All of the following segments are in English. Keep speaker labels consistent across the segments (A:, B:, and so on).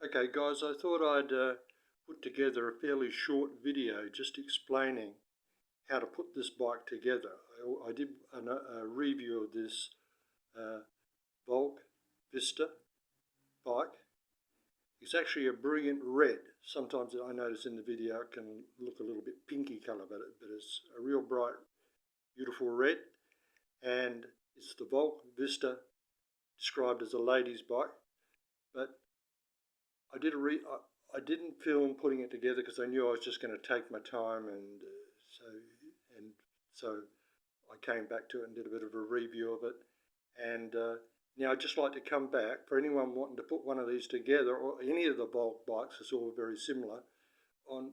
A: Okay guys, I thought I'd put together a fairly short video just explaining how to put this bike together. I did a review of this Valk Vista bike. It's actually a brilliant red. Sometimes I notice in the video it can look a little bit pinky colour, but it's a real bright, beautiful red. And it's the Valk Vista, described as a ladies' bike, but I didn't film putting it together because I knew I was just going to take my time, and so I came back to it and did a bit of a review of it. And now I'd just like to come back for anyone wanting to put one of these together, or any of the Valk bikes, it's all very similar, on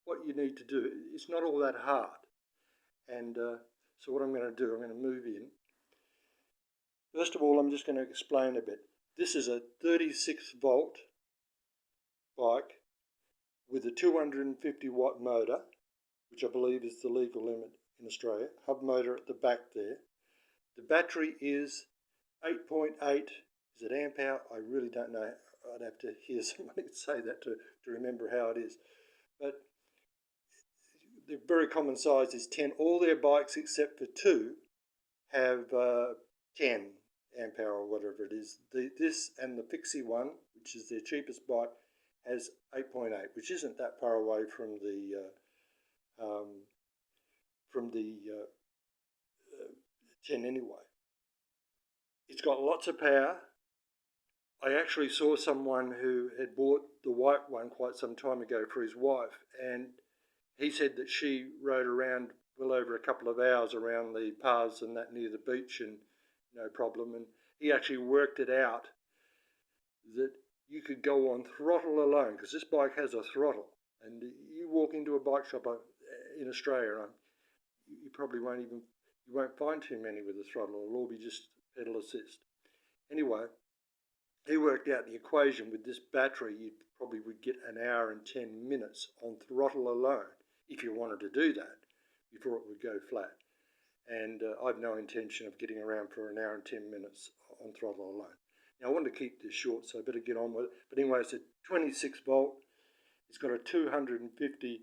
A: what you need to do. It's not all that hard. And so what I'm going to do, I'm going to move in. First of all, I'm just going to explain a bit. This is a 36 volt bike with a 250 watt motor, which I believe is the legal limit in Australia. Hub motor at the back there. The battery is 8.8, is it amp hour? I really don't know. I'd have to hear somebody say that to remember how it is. But the very common size is 10. All their bikes except for two have 10 amp hour or whatever it is. This and the Fixie one, which is their cheapest bike, has 8.8, which isn't that far away from the 10 anyway. It's got lots of power. I actually saw someone who had bought the white one quite some time ago for his wife, and he said that she rode around well over a couple of hours around the paths and that near the beach and no problem. And he actually worked it out that you could go on throttle alone, because this bike has a throttle. And you walk into a bike shop in Australia, you probably won't find too many with a throttle. It'll all be just pedal assist. Anyway, he worked out the equation with this battery. You probably would get an hour and 10 minutes on throttle alone if you wanted to do that before it would go flat. And I've no intention of getting around for an hour and 10 minutes on throttle alone. Now, I want to keep this short, so I better get on with it. But anyway, it's a 26 volt. It's got a 250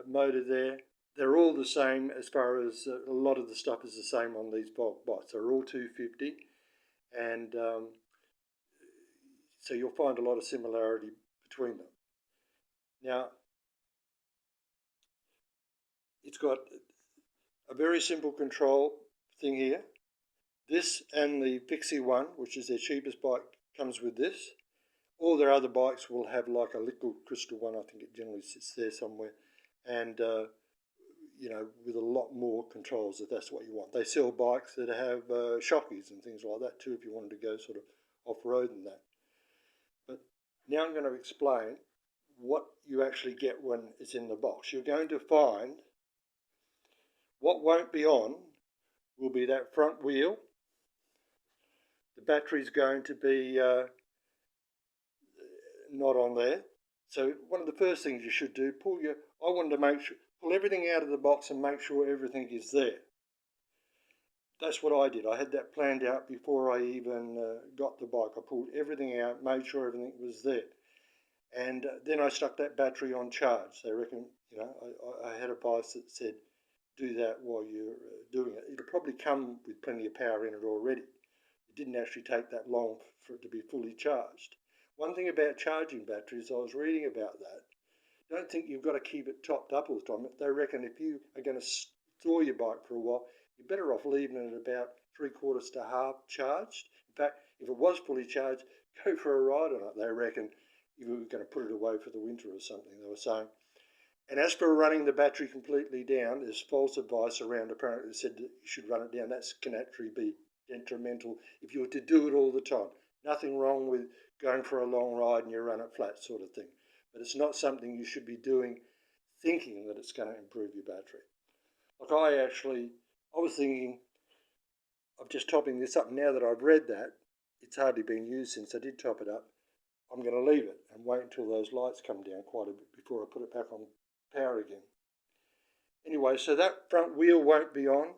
A: motor there. They're all the same as far as a lot of the stuff is the same on these Valk bikes. They're all 250. And so you'll find a lot of similarity between them. Now, it's got a very simple control thing here. This and the Fixie one, which is their cheapest bike, comes with this. All their other bikes will have like a liquid crystal one. I think it generally sits there somewhere. And, you know, with a lot more controls if that's what you want. They sell bikes that have shockies and things like that too if you wanted to go sort of off-road and that. But now I'm going to explain what you actually get when it's in the box. You're going to find what won't be on will be that front wheel. The battery's going to be not on there. So one of the first things you should do, pull everything out of the box and make sure everything is there. That's what I did. I had that planned out before I even got the bike. I pulled everything out, made sure everything was there. And then I stuck that battery on charge. They reckon, you know, I had advice that said, do that while you're doing it. It'll probably come with plenty of power in it already. It didn't actually take that long for it to be fully charged. One thing about charging batteries, I was reading about that. Don't think you've got to keep it topped up all the time. They reckon if you are going to store your bike for a while, you're better off leaving it about 3/4 to half charged. In fact, if it was fully charged, go for a ride on it. They reckon if you were going to put it away for the winter or something, they were saying. And as for running the battery completely down, there's false advice around apparently that said that you should run it down. That can actually be detrimental if you were to do it all the time. Nothing wrong with going for a long ride and you run it flat sort of thing. But it's not something you should be doing thinking that it's going to improve your battery. Like I was thinking of just topping this up. Now that I've read that, it's hardly been used since I did top it up. I'm going to leave it and wait until those lights come down quite a bit before I put it back on power again. Anyway, so that front wheel won't be on.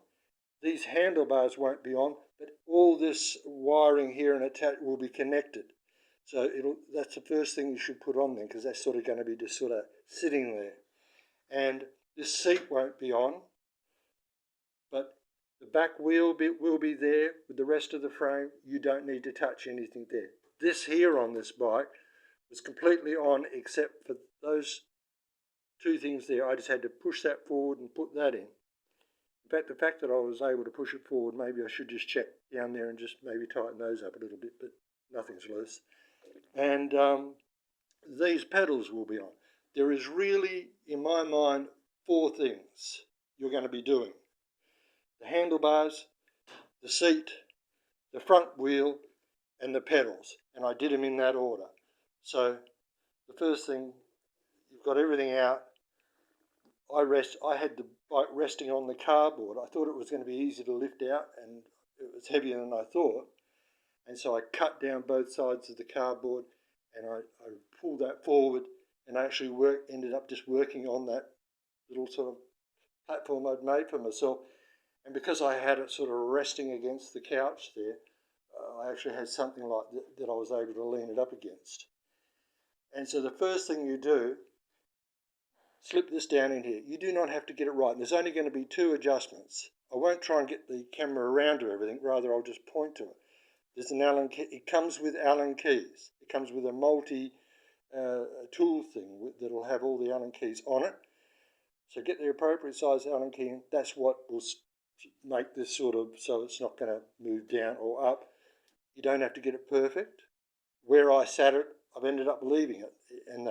A: These handlebars won't be on, but all this wiring here and attached will be connected. So that's the first thing you should put on there, because that's sort of going to be just sort of sitting there. And this seat won't be on, but the back wheel bit will be there with the rest of the frame. You don't need to touch anything there. This here on this bike was completely on except for those two things there. I just had to push that forward and put that in. In fact, the fact that I was able to push it forward, maybe I should just check down there and just maybe tighten those up a little bit, but nothing's loose. And these pedals will be on. There is really, in my mind, 4 things you're going to be doing. The handlebars, the seat, the front wheel, and the pedals. And I did them in that order. So the first thing, you've got everything out. I had the bike resting on the cardboard. I thought it was going to be easy to lift out, and it was heavier than I thought. And so I cut down both sides of the cardboard, and I pulled that forward, and I actually ended up just working on that little sort of platform I'd made for myself. And because I had it sort of resting against the couch there, I actually had something like that I was able to lean it up against. And so the first thing you do, slip this down in here. You do not have to get it right. There's only going to be 2 adjustments. I won't try and get the camera around to everything, rather I'll just point to it. There's an Allen key. It comes with Allen keys. It comes with a multi tool thing that'll have all the Allen keys on it. So get the appropriate size Allen key, and that's what will make this sort of, so it's not going to move down or up. You don't have to get it perfect. Where I sat it, I've ended up leaving it. And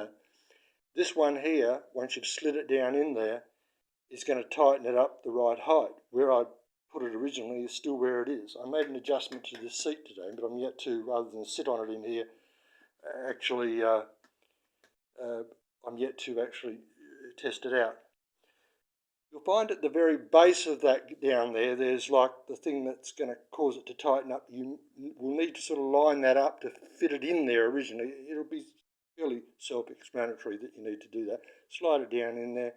A: this one here, once you've slid it down in there, is going to tighten it up the right height. Where I put it originally is still where it is. I made an adjustment to the seat today, but I'm yet to, rather than sit on it in here, actually, I'm yet to actually test it out. You'll find at the very base of that down there, there's like the thing that's going to cause it to tighten up. You will need to sort of line that up to fit it in there originally. It'll be fairly self-explanatory that you need to do that. Slide it down in there.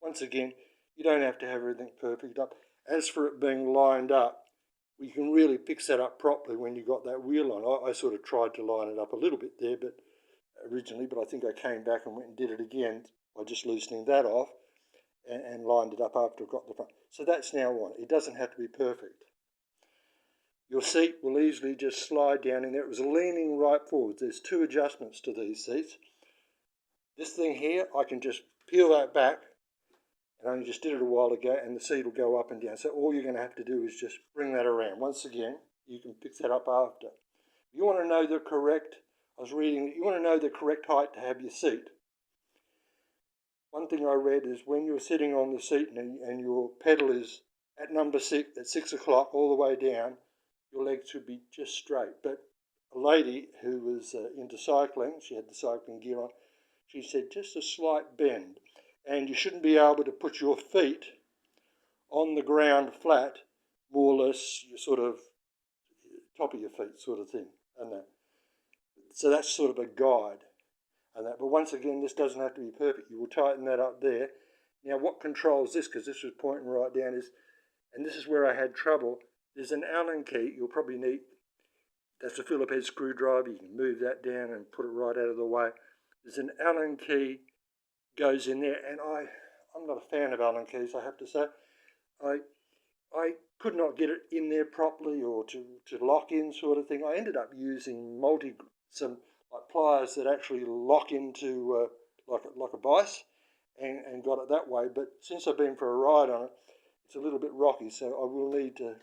A: Once again, you don't have to have everything perfect up. As for it being lined up, you can really fix that up properly when you've got that wheel on. I sort of tried to line it up a little bit there, but originally, but I think I came back and went and did it again by just loosening that off and lined it up after I got the front. So that's now on. It doesn't have to be perfect. Your seat will easily just slide down in there. It was leaning right forward. There's 2 adjustments to these seats. This thing here, I can just peel that back, and I only just did it a while ago, and the seat will go up and down. So all you're going to have to do is just bring that around. Once again, you can fix that up after. You want to know the correct, I was reading that you want to know the correct height to have your seat. One thing I read is when you're sitting on the seat and your pedal is at number 6, at 6 o'clock all the way down, your legs should be just straight. But a lady who was into cycling, she had the cycling gear on, she said just a slight bend. And you shouldn't be able to put your feet on the ground flat, more or less, you sort of top of your feet sort of thing. And that. So that's sort of a guide. And that. But once again, this doesn't have to be perfect. You will tighten that up there. Now what controls this, because this was pointing right down, is, and this is where I had trouble, there's an Allen key you'll probably need. That's a Phillips head screwdriver. You can move that down and put it right out of the way. There's an Allen key goes in there, and I'm not a fan of Allen keys, I have to say. I could not get it in there properly or to lock in sort of thing. I ended up using some like pliers that actually lock into like a vise and got it that way. But since I've been for a ride on it, it's a little bit rocky, so I will need to,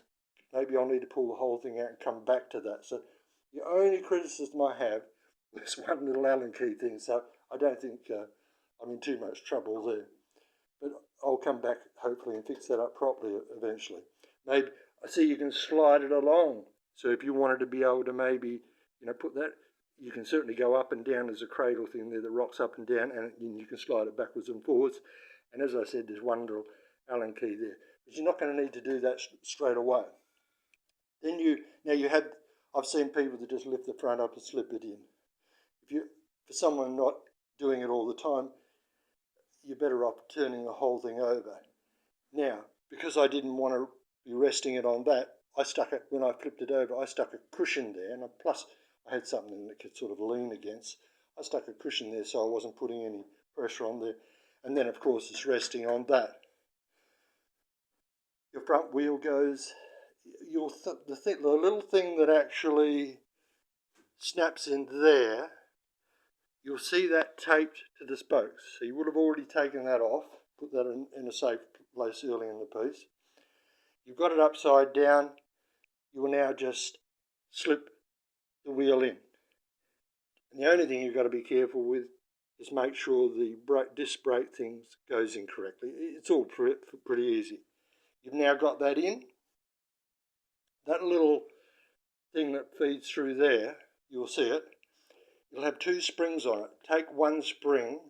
A: maybe I'll need to pull the whole thing out and come back to that. So the only criticism I have is one little Allen key thing, so I don't think I'm in too much trouble there. But I'll come back hopefully and fix that up properly eventually. Maybe, I see you can slide it along. So if you wanted to be able to maybe, put that, you can certainly go up and down. There's a cradle thing there that rocks up and down, and you can slide it backwards and forwards. And as I said, there's one little Allen key there. But you're not going to need to do that straight away. Then I've seen people that just lift the front up and slip it in. For someone not doing it all the time, you're better off turning the whole thing over. Now, because I didn't want to be resting it on that, when I flipped it over, I stuck a cushion there, and plus I had something that could sort of lean against. I stuck a cushion there so I wasn't putting any pressure on there. And then of course it's resting on that. Your front wheel goes, the little thing that actually snaps in there, you'll see that taped to the spokes. So you would have already taken that off, put that in a safe place early in the piece. You've got it upside down. You will now just slip the wheel in. And the only thing you've got to be careful with is make sure the disc brake thing goes in correctly. It's all pretty easy. You've now got that in. That little thing that feeds through there, you'll see it. You'll have two springs on it. Take one spring,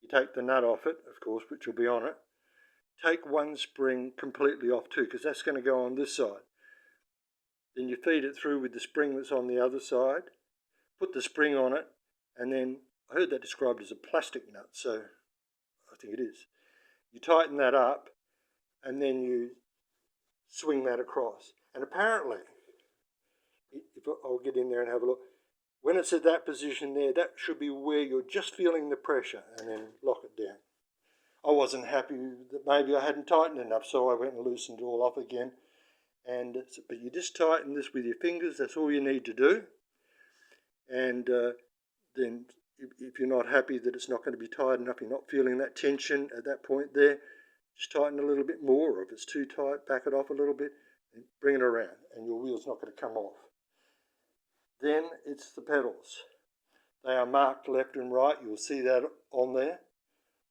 A: you take the nut off it, of course, which will be on it. Take one spring completely off too, because that's going to go on this side. Then you feed it through with the spring that's on the other side. Put the spring on it, and then I heard that described as a plastic nut, so I think it is. You tighten that up, and then you swing that across. And apparently, if I'll get in there and have a look, when it's at that position there, that should be where you're just feeling the pressure, and then lock it down. I wasn't happy that maybe I hadn't tightened enough, so I went and loosened it all off again. But you just tighten this with your fingers, that's all you need to do. And then if you're not happy that it's not going to be tight enough, you're not feeling that tension at that point there, just tighten a little bit more, or if it's too tight, back it off a little bit and bring it around, and your wheel's not going to come off. Then it's the pedals. They are marked left and right. You'll see that on there.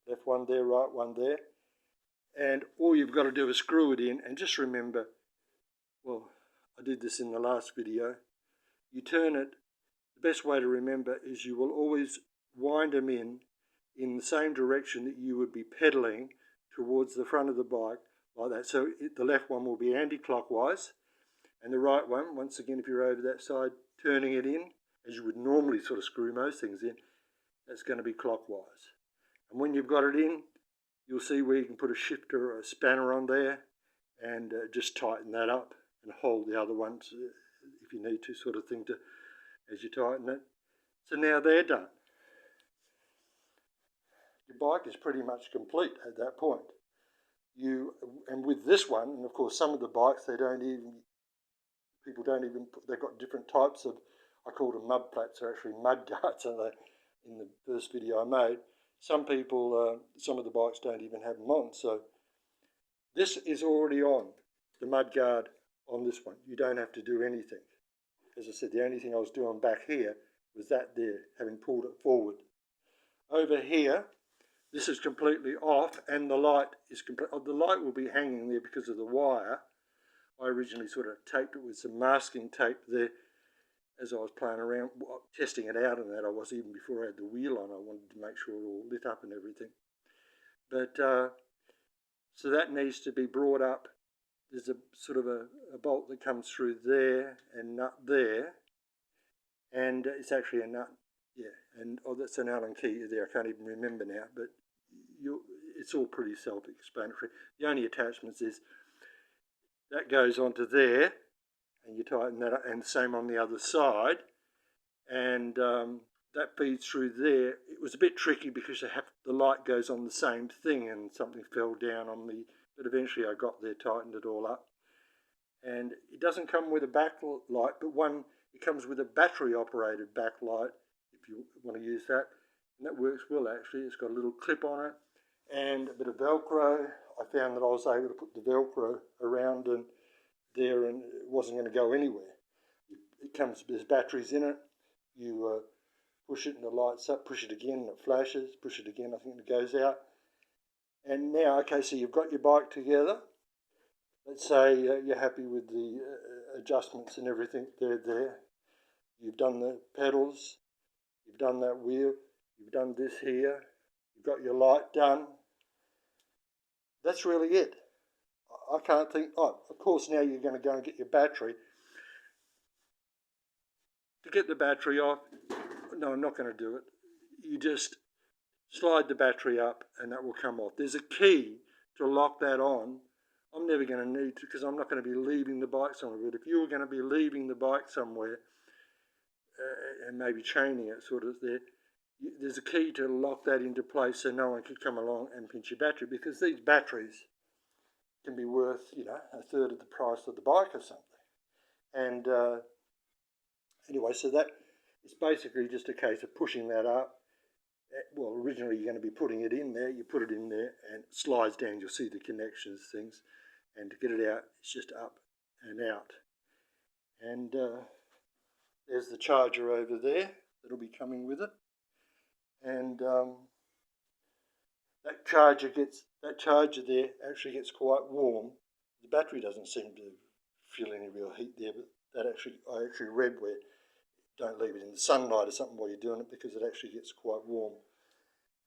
A: Left one there, right one there. And all you've got to do is screw it in, and just remember, well, I did this in the last video, you turn it, the best way to remember is you will always wind them in the same direction that you would be pedaling towards the front of the bike, like that. So the left one will be anti-clockwise, and the right one, once again, if you're over that side, turning it in, as you would normally sort of screw most things in, that's going to be clockwise. And when you've got it in, you'll see where you can put a shifter or a spanner on there, and just tighten that up and hold the other ones if you need to, sort of thing, as you tighten it. So now they're done. Your bike is pretty much complete at that point. And with this one, and of course some of the bikes, they've got different types of, I call them mud plats, they're actually mud guards, in the first video I made. Some people, some of the bikes don't even have them on, so this is already on, the mud guard on this one. You don't have to do anything. As I said, the only thing I was doing back here was that there, having pulled it forward. Over here, this is completely off, and the light is the light will be hanging there because of the wire. I originally sort of taped it with some masking tape there as I was playing around, testing it out, and that I was, even before I had the wheel on, I wanted to make sure it all lit up and everything. But so that needs to be brought up. There's a sort of a bolt that comes through there and nut there, and it's actually a nut, yeah, and that's an Allen key there, I can't even remember now, but it's all pretty self-explanatory. The only attachments is that goes onto there, and you tighten that up, and same on the other side, and that feeds through there. It was a bit tricky because the light goes on the same thing, and something fell down on me, but eventually I got there, tightened it all up. And it doesn't come with a backlight, but it comes with a battery-operated backlight, if you want to use that, and that works well actually. It's got a little clip on it and a bit of Velcro. I found that I was able to put the Velcro around and there, and it wasn't going to go anywhere. There's batteries in it. You push it and it lights up, push it again and it flashes, push it again, I think it goes out. And now, okay, so you've got your bike together. Let's say you're happy with the adjustments and everything, they're there. You've done the pedals, you've done that wheel, you've done this here, you've got your light done. That's really it. I can't think, of course now you're going to go and get your battery. To get the battery off, no, I'm not going to do it. You just slide the battery up and that will come off. There's a key to lock that on. I'm never going to need to, because I'm not going to be leaving the bike somewhere. But if you were going to be leaving the bike somewhere, and maybe chaining it sort of there, there's a key to lock that into place so no one could come along and pinch your battery, because these batteries can be worth, you know, a third of the price of the bike or something. And anyway, so that it's basically just a case of pushing that up. Well, originally you're going to be putting it in there, you put it in there and it slides down, you'll see the connections things, and to get it out it's just up and out. And there's the charger over there that'll be coming with it, and that charger there actually gets quite warm. The battery doesn't seem to feel any real heat there, but I actually read where don't leave it in the sunlight or something while you're doing it, because it actually gets quite warm.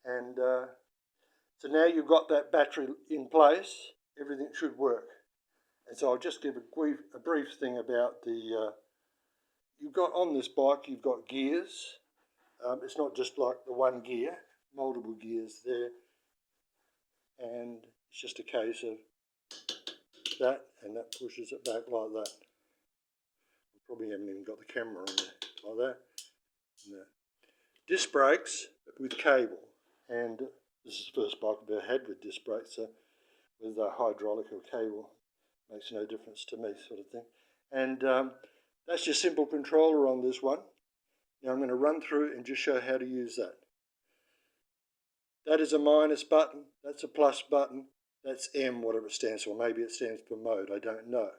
A: And so now you've got that battery in place, everything should work. And so I'll just give a brief thing about the, you've got on this bike, you've got gears. It's not just like the one gear, multiple gears there. And it's just a case of that, and that pushes it back like that. I probably haven't even got the camera on there, like that. No. Disc brakes with cable, and this is the first bike I've ever had with disc brakes, so with a hydraulic or cable makes no difference to me, sort of thing. And that's your simple controller on this one. Now I'm going to run through and just show how to use that. That is a minus button, that's a plus button, that's M, whatever it stands for. Maybe it stands for mode, I don't know.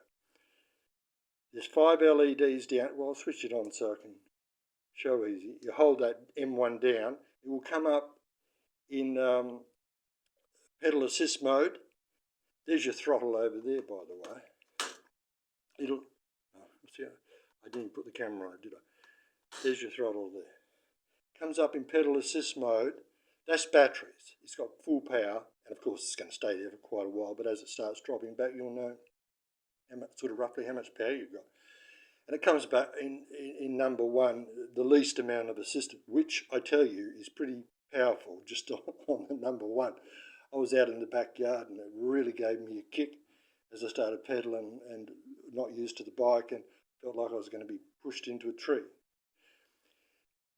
A: There's 5 LEDs down. Well, I'll switch it on so I can show easy. You hold that M1 down, it will come up in pedal assist mode. There's your throttle over there, by the way. I didn't put the camera on, did I? There's your throttle there. Comes up in pedal assist mode. That's batteries. It's got full power, and of course it's going to stay there for quite a while, but as it starts dropping back, you'll know sort of roughly how much power you've got. And it comes back in number 1, the least amount of assistance, which I tell you is pretty powerful just on the number 1. I was out in the backyard and it really gave me a kick as I started pedaling and not used to the bike, and felt like I was going to be pushed into a tree.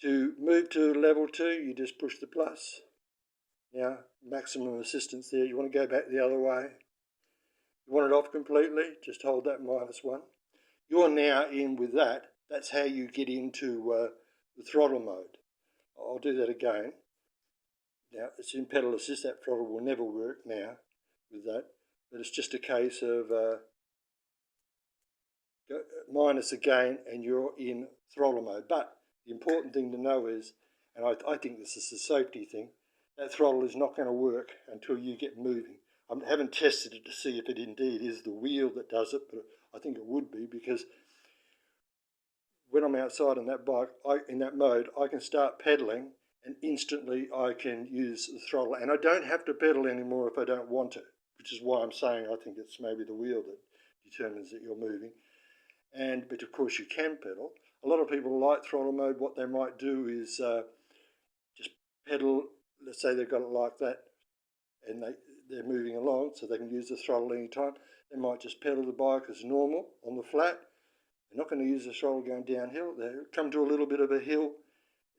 A: To move to level 2, you just push the plus. Now, maximum assistance there. You want to go back the other way. You want it off completely, just hold that -1. You're now in with that. That's how you get into the throttle mode. I'll do that again. Now, it's in pedal assist. That throttle will never work now with that. But it's just a case of minus again, and you're in throttle mode. But the important thing to know is, and I think this is a safety thing, that throttle is not going to work until you get moving. I haven't tested it to see if it indeed is the wheel that does it, but I think it would be, because when I'm outside on that bike, in that mode, I can start pedaling and instantly I can use the throttle. And I don't have to pedal anymore if I don't want to, which is why I'm saying I think it's maybe the wheel that determines that you're moving. But of course you can pedal. A lot of people like throttle mode. What they might do is just pedal. Let's say they've got it like that, and they're moving along, so they can use the throttle anytime. They might just pedal the bike as normal on the flat. They're not going to use the throttle going downhill. They come to a little bit of a hill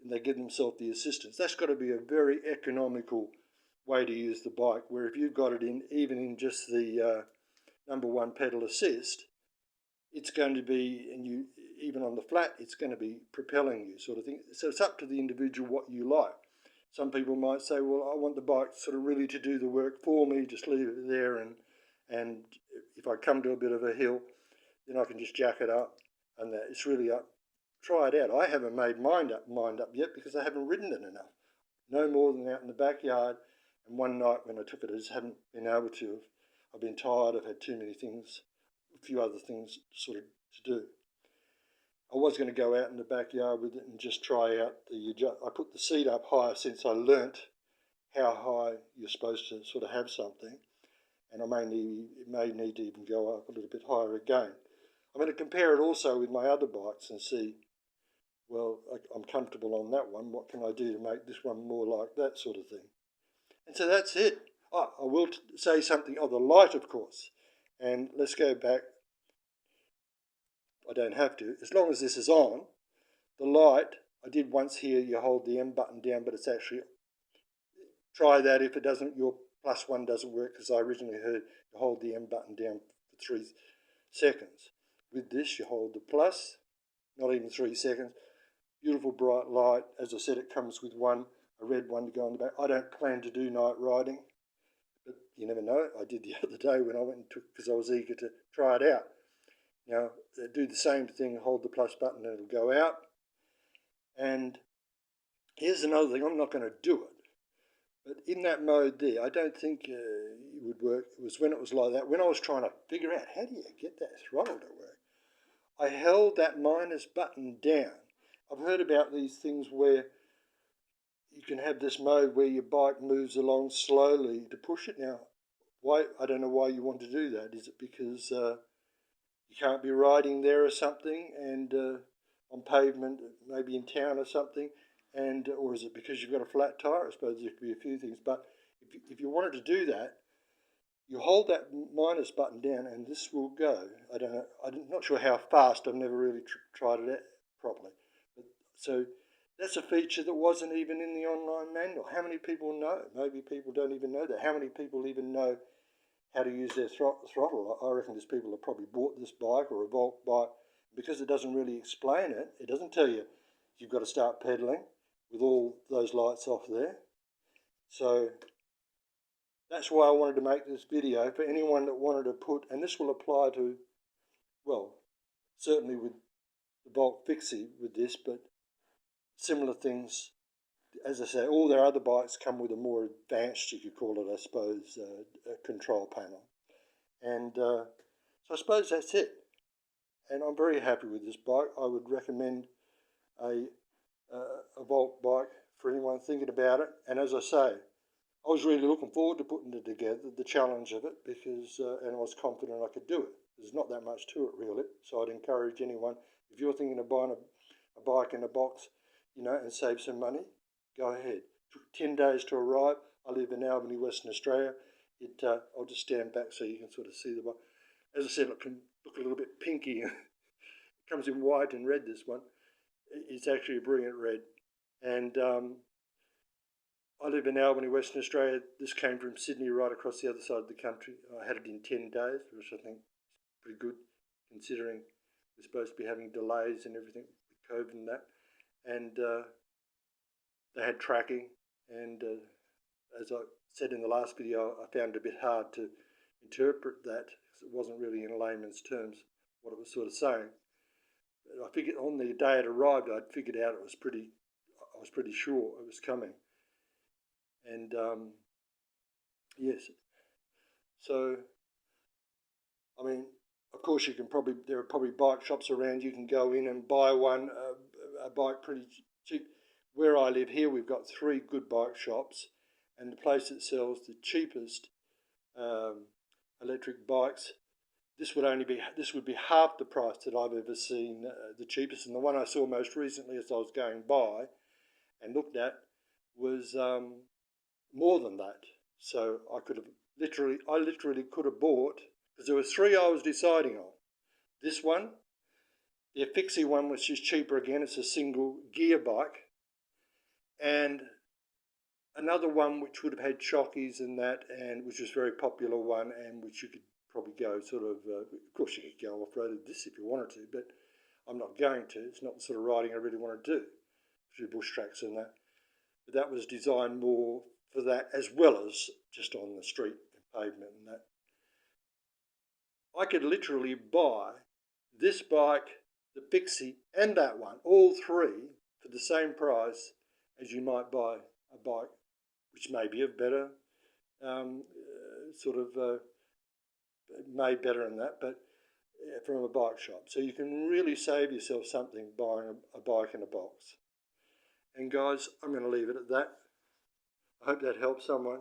A: and they give themselves the assistance. That's got to be a very economical way to use the bike, where if you've got it in, even in just the number 1 pedal assist, it's going to be, and you even on the flat, it's going to be propelling you, sort of thing. So it's up to the individual what you like. Some people might say, well, I want the bike sort of really to do the work for me, just leave it there, and if I come to a bit of a hill, then I can just jack it up, and that it's really up. Try it out. I haven't made mind up yet because I haven't ridden it enough. No more than out in the backyard, and one night when I took it, I just haven't been able to. I've been tired, I've had too many things, a few other things sort of to do. I was going to go out in the backyard with it and just try out I put the seat up higher since I learnt how high you're supposed to sort of have something, and it may need to even go up a little bit higher again. I'm going to compare it also with my other bikes and see, well, I'm comfortable on that one, what can I do to make this one more like that sort of thing? And so that's it. I will say something, the light, of course, and let's go back. I don't have to. As long as this is on, the light, I did once here, you hold the M button down, but it's actually, try that. If it doesn't, your +1 doesn't work, because I originally heard you hold the M button down for 3 seconds. With this, you hold the plus, not even 3 seconds. Beautiful bright light. As I said, it comes with a red one to go on the back. I don't plan to do night riding, but you never know. I did the other day when I went and took, because I was eager to try it out. Now, do the same thing, hold the plus button and it'll go out. And here's another thing, I'm not going to do it, but in that mode there, I don't think it would work. It was when it was like that, when I was trying to figure out how do you get that throttle to work, I held that minus button down. I've heard about these things where you can have this mode where your bike moves along slowly to push it. Now, why? I don't know why you want to do that. Is it because you can't be riding there or something, and on pavement, maybe in town or something, and or is it because you've got a flat tire? I suppose there could be a few things. But if you wanted to do that, you hold that minus button down, and this will go. I don't know. I'm not sure how fast. I've never really tried it out properly. So that's a feature that wasn't even in the online manual. How many people know? Maybe people don't even know that. How many people even know how to use their throttle? I reckon there's people that probably bought this bike or a Valk bike. Because it doesn't really explain it, it doesn't tell you you've got to start pedaling with all those lights off there. So that's why I wanted to make this video for anyone that wanted to put, and this will apply to, well, certainly with the Valk Fixie with this, but similar things. As I say, all their other bikes come with a more advanced, you could call it, I suppose, control panel. And so I suppose that's it. And I'm very happy with this bike. I would recommend a Valk bike for anyone thinking about it. And as I say, I was really looking forward to putting it together, the challenge of it, because and I was confident I could do it. There's not that much to it really, so I'd encourage anyone, if you're thinking of buying a bike in a box, you know, and save some money, go ahead. It took 10 days to arrive. I live in Albany, Western Australia. I'll just stand back so you can sort of see the bike. As I said, it can look a little bit pinky. It comes in white and red, this one. It's actually a brilliant red. And I live in Albany, Western Australia. This came from Sydney right across the other side of the country. I had it in 10 days, which I think is pretty good, considering we're supposed to be having delays and everything with COVID and that. And they had tracking. And as I said in the last video, I found it a bit hard to interpret that, because it wasn't really in layman's terms what it was sort of saying. I figured on the day it arrived, I'd figured out I was pretty sure it was coming. And yes, so I mean, of course, there are probably bike shops around. You can go in and buy one, a bike pretty cheap. Where I live here, we've got 3 good bike shops, and the place that sells the cheapest electric bikes, this would be half the price that I've ever seen the cheapest. And the one I saw most recently as I was going by and looked at was more than that. So I literally could have bought, because there were 3 I was deciding on. This one, the Fixie one, which is cheaper again, it's a single gear bike, and another one which would have had chockies and that, and which was a very popular one, and which you could probably go sort of course you could go off-road with this if you wanted to, but I'm not going to. It's not the sort of riding I really want to do, through bush tracks and that. But that was designed more for that, as well as just on the street and pavement and that. I could literally buy this bike, the Fixie, and that one, all 3, for the same price as you might buy a bike which may be a better made better than that, but from a bike shop. So you can really save yourself something buying a bike in a box. And guys, I'm going to leave it at that. I hope that helps someone.